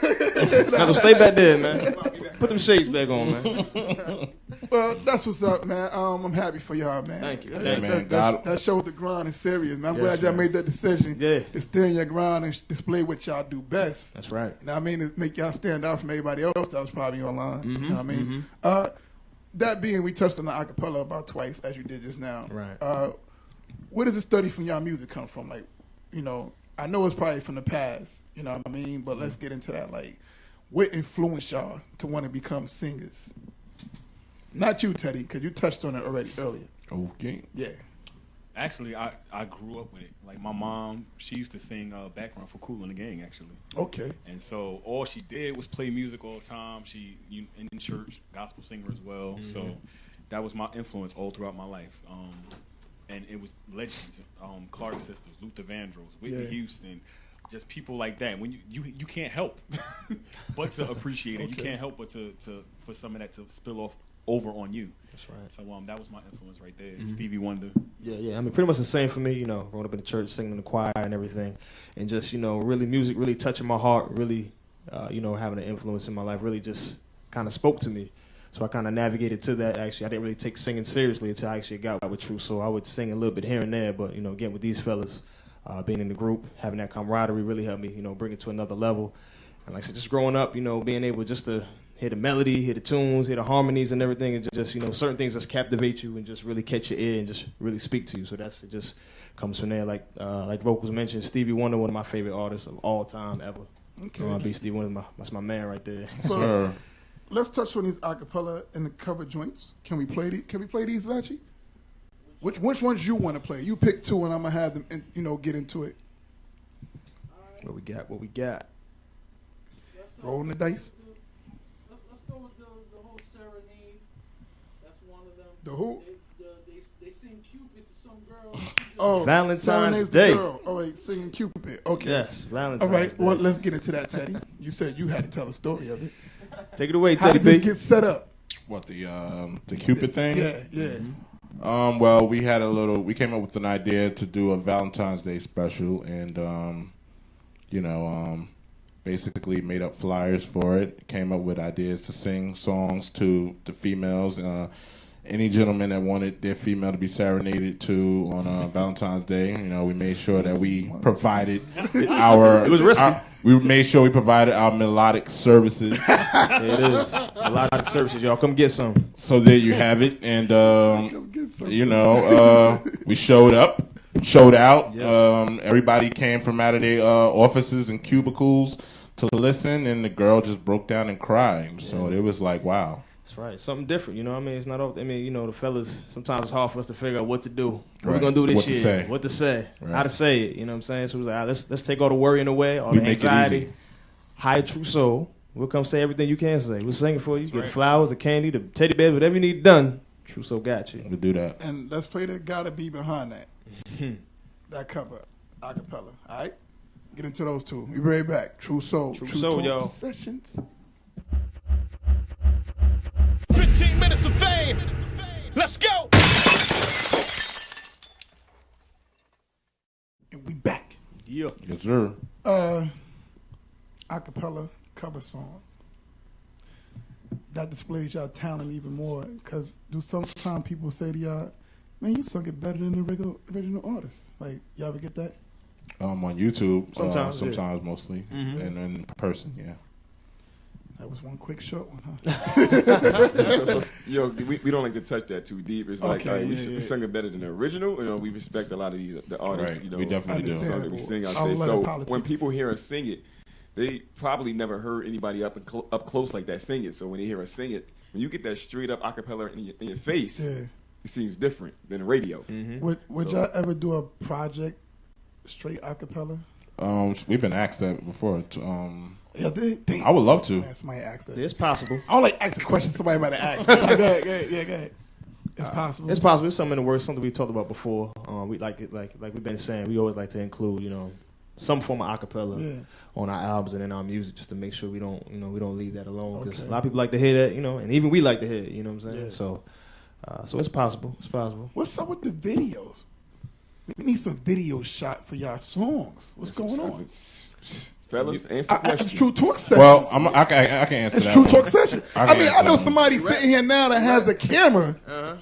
Speaker 1: Stay back there, man. Put them shades back on, man.
Speaker 3: Well, that's what's up, man. I'm happy for y'all, man.
Speaker 1: Thank you.
Speaker 3: That showed the grind is serious, man. I'm glad y'all made that decision to stay in your grind and display what y'all do best.
Speaker 1: That's right.
Speaker 3: You know what I mean? To make y'all stand out from everybody else that was probably online.
Speaker 1: Mm-hmm,
Speaker 3: you know what I mean? That being, we touched on the acapella about twice, as you did just now.
Speaker 1: Right.
Speaker 3: Where does the study from y'all music come from? Like, I know it's probably from the past, you know what I mean? But let's get into that. Like, what influenced y'all to want to become singers? Not you, Teddy, because you touched on it already earlier.
Speaker 2: Okay.
Speaker 3: Yeah.
Speaker 5: Actually, I grew up with it. Like, my mom, she used to sing background for Kool and the Gang, actually.
Speaker 3: Okay.
Speaker 5: And so all she did was play music all the time. She in church, gospel singer as well. Mm-hmm. So that was my influence all throughout my life. And it was legends, Clark Sisters, Luther Vandross, Whitney Houston, just people like that. When you can't help but to appreciate it. You can't help but to for some of that to spill off over on you.
Speaker 1: That's right.
Speaker 5: So that was my influence right there. Stevie Wonder.
Speaker 1: Yeah. I mean, pretty much the same for me. You know, growing up in the church, singing in the choir and everything, and just really music, really touching my heart, really, having an influence in my life, really just kind of spoke to me. So I kind of navigated to that. Actually, I didn't really take singing seriously until I actually got with True Soul. I would sing a little bit here and there, but again with these fellas, being in the group, having that camaraderie really helped me, bring it to another level. And like I said, just growing up, being able just to hear the melody, hear the tunes, hear the harmonies and everything, and just certain things just captivate you and just really catch your ear and just really speak to you. So it just comes from there. Like vocals mentioned, Stevie Wonder, one of my favorite artists of all time ever. Okay, be Stevie Wonder, that's my man right there.
Speaker 3: So, let's touch on these acapella and the cover joints. Can we play these, Lachi? Which ones you want to play? You pick two, and I'm gonna have them, get into it.
Speaker 1: What we got?
Speaker 3: Rolling the dice.
Speaker 7: Let's go with the whole serenade. That's one of them.
Speaker 3: The who?
Speaker 7: They sing Cupid to some girl.
Speaker 3: Oh,
Speaker 1: Valentine's Day.
Speaker 3: Oh wait, singing Cupid. Okay.
Speaker 1: Yes, Valentine's
Speaker 3: All right.
Speaker 1: Day.
Speaker 3: Well, let's get into that, Teddy. You said you had to tell a story of it.
Speaker 1: Take it away,
Speaker 3: How
Speaker 1: Teddy
Speaker 3: did this
Speaker 1: B.
Speaker 3: get set up?
Speaker 2: What, the Cupid thing?
Speaker 3: Yeah.
Speaker 2: Well, we came up with an idea to do a Valentine's Day special, and basically made up flyers for it. Came up with ideas to sing songs to the females. Any gentleman that wanted their female to be serenaded to on Valentine's Day, we made sure that we provided our.
Speaker 1: It was risky.
Speaker 2: We made sure we provided our melodic services.
Speaker 1: It is melodic services, y'all. Come get some.
Speaker 2: So there you have it, and we showed up, showed out.
Speaker 1: Yep.
Speaker 2: Everybody came from out of their offices and cubicles to listen, and the girl just broke down and cried. So it was like, wow.
Speaker 1: That's right. Something different, it's not often. The fellas, sometimes it's hard for us to figure out what to do. What we're going to do this year. What to say.
Speaker 2: Right. How
Speaker 1: to say it, what I'm saying? So it was like, let's take all the worrying away, all the anxiety. Hire True Soul. We'll come say everything you can say. We'll sing it for you. Get the flowers, the candy, the teddy bears, whatever you need done. True Soul got you.
Speaker 2: We'll do that.
Speaker 3: And let's play the Gotta Be behind that. That cover, acapella. All right? Get into those two. We'll be right back. True Soul.
Speaker 1: True Soul, y'all.
Speaker 3: Sessions.
Speaker 9: 15 minutes of fame. Let's go.
Speaker 3: And we back.
Speaker 1: Yeah.
Speaker 2: Yes, sir.
Speaker 3: Acapella cover songs. That displays y'all talent even more, because sometimes people say to y'all, man, you sung it better than the original artist. Like, y'all ever get that?
Speaker 2: On YouTube.
Speaker 1: Sometimes,
Speaker 2: mostly. And in person, yeah.
Speaker 3: That was one quick short one, huh?
Speaker 4: We don't like to touch that too deep. It's like we sung it better than the original. We respect a lot of the artists.
Speaker 2: Right. We definitely do.
Speaker 4: Songs that we sing out there. So when people hear us sing it, they probably never heard anybody up close like that sing it. So when they hear us sing it, when you get that straight up acapella in your face, it seems different than radio.
Speaker 1: Mm-hmm.
Speaker 3: Would y'all ever do a project straight acapella?
Speaker 2: We've been asked that before.
Speaker 3: Yeah, damn.
Speaker 2: I would love to.
Speaker 3: Somebody asked that.
Speaker 1: It's possible.
Speaker 3: I don't like asking questions somebody might have asked. Go ahead. It's possible.
Speaker 1: It's possible. It's something in the works. Something we talked about before. We like we've been saying. We always like to include, some form of acapella on our albums and in our music, just to make sure we don't leave that alone. Because a lot of people like to hear that, and even we like to hear it. You know what I'm saying? Yeah. So it's possible. It's possible.
Speaker 3: What's up with the videos? We need some video shot for y'all songs. What's going on?
Speaker 4: Fellas, answer the question.
Speaker 3: It's True Talk session.
Speaker 2: Well, I can answer that.
Speaker 3: It's True Talk session. I know
Speaker 2: one.
Speaker 3: somebody sitting here now that has a camera.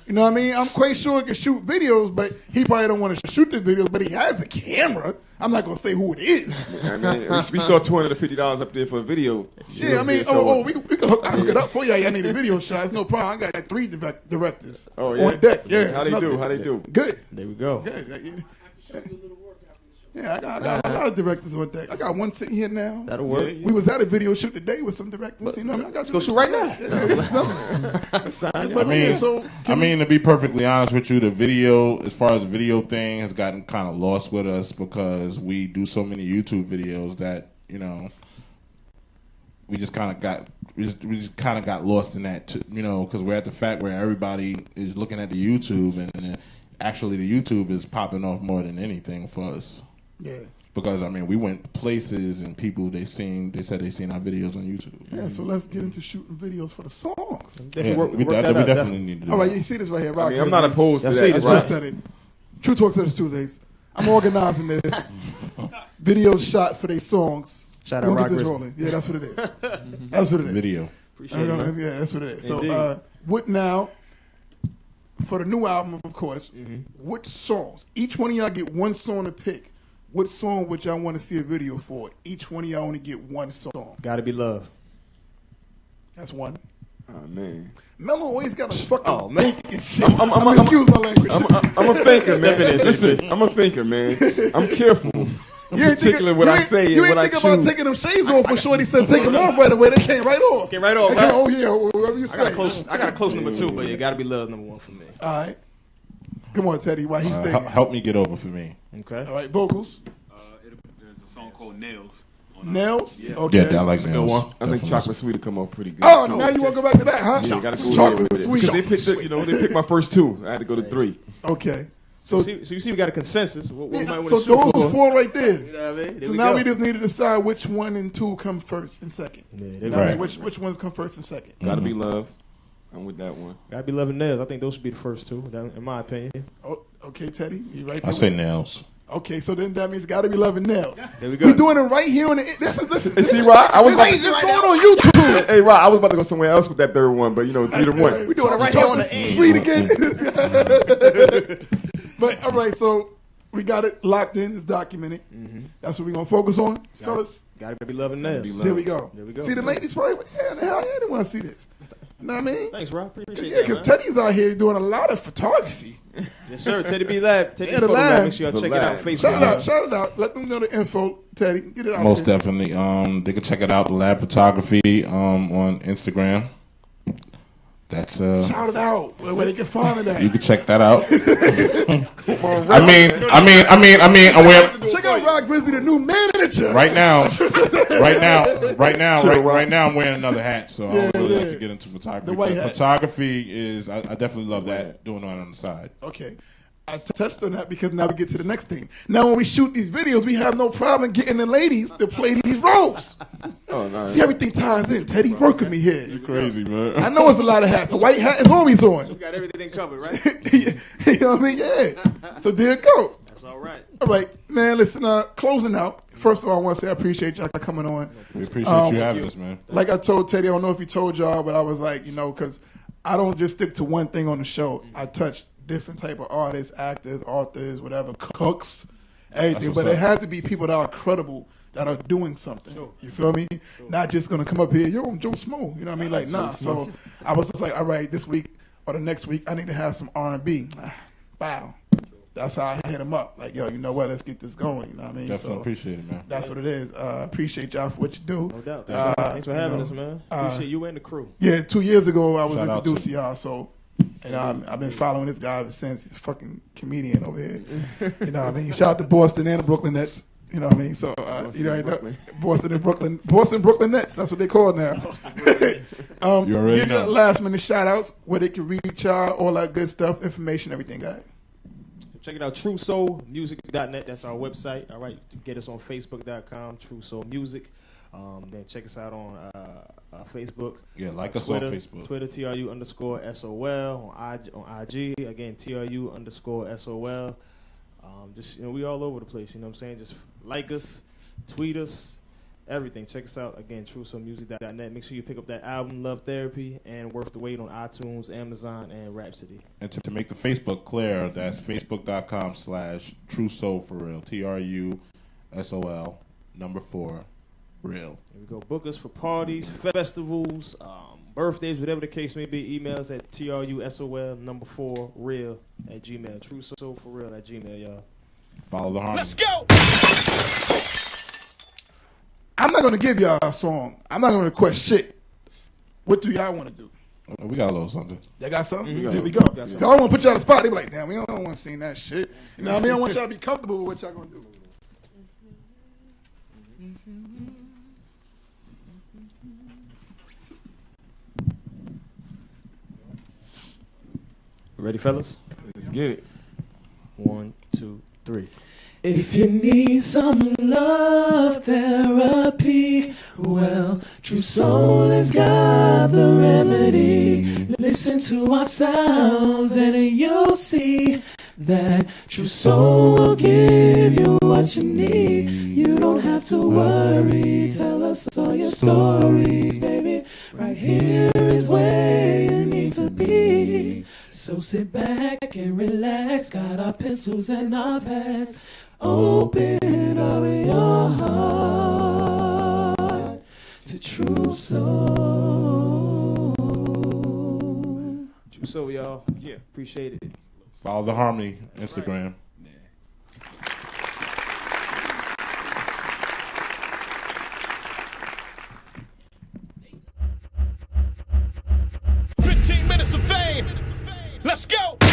Speaker 3: You know what I mean? I'm quite sure he can shoot videos, but he probably don't want to shoot the videos, but he has a camera. I'm not going to say who it is.
Speaker 4: We saw $250 up there for a video.
Speaker 3: Yeah, we can hook it up for y'all. Y'all need a video shot. It's no problem. I got like 3 directors on deck. Yeah,
Speaker 4: How they do?
Speaker 3: Good.
Speaker 1: There we go.
Speaker 3: Yeah. Yeah, I got a lot of directors on deck. I got one sitting here now.
Speaker 1: That'll work.
Speaker 3: We was at a video shoot today with some directors. You know, I got
Speaker 1: Let's go shoot right now.
Speaker 2: I mean, to be perfectly honest with you, the video, as far as the video thing, has gotten kind of lost with us because we do so many YouTube videos that, you know, we just kind of got lost in that, too, you know, because we're at the fact where everybody is looking at the YouTube, and actually the YouTube is popping off more than anything for us.
Speaker 3: Yeah.
Speaker 2: Because I mean, we went places and people they said they seen our videos on YouTube.
Speaker 3: Yeah, so let's get into shooting videos for the songs.
Speaker 2: We definitely need to do
Speaker 3: All right,
Speaker 2: that.
Speaker 3: you see this right here, Rock.
Speaker 4: I mean, I'm not opposed to that.
Speaker 3: I just said it. True Talk said it's Tuesdays. I'm organizing this video shot for their songs.
Speaker 1: Shout out
Speaker 3: we'll
Speaker 1: Rock
Speaker 3: get this
Speaker 1: Grizzly.
Speaker 3: rolling. Yeah, that's what it is. That's what it is.
Speaker 2: Video.
Speaker 1: Appreciate it,
Speaker 3: yeah, that's what it is.
Speaker 1: Indeed.
Speaker 3: So, what now? For the new album, of course, which songs? Each one of y'all get one song to pick. What song would y'all want to see a video for? Each one of y'all only get one song.
Speaker 1: Gotta Be Love.
Speaker 3: That's one.
Speaker 4: Oh man,
Speaker 3: Mello always got a fucking thinking shit.
Speaker 4: I'm
Speaker 3: excuse my language.
Speaker 4: I'm a thinker, man.
Speaker 1: in,
Speaker 4: Listen, I'm a thinker, man. I'm careful. I'm
Speaker 3: You ain't
Speaker 4: particular
Speaker 3: think-
Speaker 4: what
Speaker 3: you
Speaker 4: I
Speaker 3: ain't-
Speaker 4: say
Speaker 3: You
Speaker 4: and
Speaker 3: ain't
Speaker 4: what I
Speaker 3: think about
Speaker 4: choose.
Speaker 3: taking them shades off when Shorty said take them off right away. They came right off.
Speaker 1: Came right off,
Speaker 3: They
Speaker 1: right?
Speaker 3: came, oh yeah, whatever you say.
Speaker 1: I got a close number 2, but it Gotta Be Love number 1 for me.
Speaker 3: All right. Come on, Teddy. Why he's thinking?
Speaker 2: Help me get over for me.
Speaker 1: Okay.
Speaker 3: All right, vocals.
Speaker 5: There's a song called Nails.
Speaker 3: Nails?
Speaker 1: Yeah.
Speaker 3: Okay.
Speaker 2: Yeah, I like nails.
Speaker 4: I think
Speaker 2: Definitely.
Speaker 4: Chocolate Sweet will come off pretty good.
Speaker 3: Oh,
Speaker 4: too.
Speaker 3: now you want to go back to that, huh?
Speaker 4: Yeah, gotta go
Speaker 3: Chocolate
Speaker 4: with it.
Speaker 3: Sweet.
Speaker 4: Because they picked, they picked my first 2. I had to go to 3.
Speaker 3: Okay.
Speaker 1: So
Speaker 3: So,
Speaker 1: you see we got a consensus. What we might want
Speaker 3: so
Speaker 1: to shoot
Speaker 3: those
Speaker 1: for.
Speaker 3: 4 right there.
Speaker 1: You know what I mean? There
Speaker 3: So
Speaker 1: we
Speaker 3: now
Speaker 1: go.
Speaker 3: we just need to decide which 1 and 2 come first and second.
Speaker 1: Yeah,
Speaker 3: You
Speaker 1: there
Speaker 3: know
Speaker 1: we
Speaker 3: what I
Speaker 1: go.
Speaker 3: mean? Which ones come first and second?
Speaker 4: Gotta be love. I'm with that one.
Speaker 1: Gotta Be Love and Nails. I think those should be the first 2, in my opinion.
Speaker 3: Oh, okay, Teddy. You right
Speaker 2: I
Speaker 3: there?
Speaker 2: say nails.
Speaker 3: Okay, so then that means Gotta Be Loving Nails.
Speaker 1: There we go.
Speaker 3: We're doing it right here on the. Listen.
Speaker 4: And see, Rob, I was about
Speaker 3: This
Speaker 4: to,
Speaker 3: is going on YouTube.
Speaker 4: hey, Rob, I was about to go somewhere else with that third one, but you know, 3 to 1.
Speaker 3: We doing it right here on the end. Sweet again. But all right, so we got it locked in. It's documented. That's what we're gonna focus on, fellas.
Speaker 1: Gotta Be Love and Nails.
Speaker 4: Be Love.
Speaker 3: There we go.
Speaker 1: There we go.
Speaker 3: See, the ladies probably, yeah, hell yeah, they want to see this. You know what I mean?
Speaker 1: Thanks, Rob. Appreciate
Speaker 3: Yeah,
Speaker 1: that,
Speaker 3: because
Speaker 1: man.
Speaker 3: Teddy's out here doing a lot of photography.
Speaker 1: Yes, sir. Teddy B Lab. Teddy
Speaker 3: Yeah,
Speaker 1: B
Speaker 3: the
Speaker 1: Lab.
Speaker 3: lab.
Speaker 1: Make sure y'all
Speaker 4: The
Speaker 1: check it out.
Speaker 4: lab.
Speaker 1: Facebook.
Speaker 3: Shout it out. Let them know the info, Teddy. Get it out
Speaker 2: Most
Speaker 3: there.
Speaker 2: definitely. They can check it out, the Lab Photography, on Instagram. That's
Speaker 3: Shout it out where they can find it at.
Speaker 2: you can check that out. I mean,
Speaker 3: Check out Rock Grizzly, the new manager.
Speaker 2: right now, I'm wearing another hat, so I would really like to get into photography.
Speaker 3: The white
Speaker 2: But
Speaker 3: hat.
Speaker 2: photography is, I definitely love that, doing it on the side.
Speaker 3: Okay. I touched on that because now we get to the next thing. Now when we shoot these videos, we have no problem getting the ladies to play these roles.
Speaker 4: Oh, nice.
Speaker 3: See, everything ties in. Teddy, work with me here.
Speaker 2: Crazy, man.
Speaker 3: I know it's a lot of hats. A white hat is always on.
Speaker 1: We got everything covered, right?
Speaker 3: You know what I mean? Yeah. So there you go.
Speaker 1: That's all right.
Speaker 3: All right, man, listen, closing out. First of all, I want to say I appreciate y'all coming on.
Speaker 2: We appreciate you having us, man.
Speaker 3: Like I told Teddy, I don't know if he told y'all, but I was like, because I don't just stick to one thing on the show. I touch different type of artists, actors, authors, whatever, cooks, everything.
Speaker 2: what's
Speaker 3: But it
Speaker 2: up.
Speaker 3: had to be people that are credible, that are doing something.
Speaker 1: Sure.
Speaker 3: You feel me? Not just going to come up here, yo, I'm Joe Smo. You know what I mean? Like, nah. So I was just like, all right, this week or the next week, I need to have some R&B. Wow. That's how I hit him up. Like, yo, you know what? Let's get this going. You know what I mean?
Speaker 2: Definitely
Speaker 3: So
Speaker 2: appreciate it, man.
Speaker 3: that's what it is. Appreciate y'all for what you do.
Speaker 1: No doubt. Thanks for
Speaker 3: you
Speaker 1: having
Speaker 3: know,
Speaker 1: us, man. Appreciate you and the crew.
Speaker 3: Yeah, 2 years ago I was
Speaker 2: Shout out
Speaker 3: introduced
Speaker 2: to
Speaker 3: to y'all, so and I've been following this guy ever since. He's a fucking comedian over here. You know what I mean? Shout out to Boston and the Brooklyn Nets. You know what I mean? So you know, Boston and Brooklyn Nets. That's what they call it now.
Speaker 2: You already
Speaker 3: Give
Speaker 2: know.
Speaker 3: your last minute shout outs where they can reach y'all, all that good stuff, information, everything, guys.
Speaker 1: Check it out, TrueSoulMusic.net. That's our website. All right, get us on Facebook.com, True Soul Music. Then check us out on Facebook.
Speaker 2: Yeah, like us
Speaker 1: Twitter,
Speaker 2: on Facebook.
Speaker 1: Twitter, TRU_SOL. On IG, again, TRU_SOL. Just, we all over the place, you know what I'm saying? Just like us, tweet us, everything. Check us out, again, TrueSoulMusic.net. Make sure you pick up that album, Love Therapy, and Worth the Wait on iTunes, Amazon, and Rhapsody.
Speaker 2: And to make the Facebook clear, that's facebook.com/TrueSoulForReal. TRUSOL 4 real.
Speaker 1: Here we go. Book us for parties, festivals, birthdays, whatever the case may be. Email us at TRUSOL 4real@gmail. TrueSoulForReal@gmail, y'all.
Speaker 2: Follow the harmony.
Speaker 9: Let's go.
Speaker 3: I'm not gonna give y'all a song. I'm not gonna request shit. What do y'all want to do?
Speaker 2: We got a little something.
Speaker 3: Y'all got something?
Speaker 4: got
Speaker 3: There we
Speaker 4: something.
Speaker 3: go. Y'all don't want to put y'all on the spot. They be like, damn, we don't want to sing that shit. You know what I mean? I want y'all to be comfortable with what y'all gonna do.
Speaker 1: Ready, fellas?
Speaker 4: Let's get it.
Speaker 1: 1, 2, 3.
Speaker 9: If you need some love therapy, well, True Soul has got the remedy. Listen to our sounds and you'll see that True Soul will give you what you need. You don't have to worry, tell us all your stories, baby. Right here is where you need to be. So sit back and relax, got our pencils and our pads. Open up your heart to True Soul.
Speaker 1: True Soul, y'all.
Speaker 4: Yeah.
Speaker 1: Appreciate it.
Speaker 2: Follow the harmony Instagram.
Speaker 5: Yeah.
Speaker 9: 15 minutes of fame. Let's go.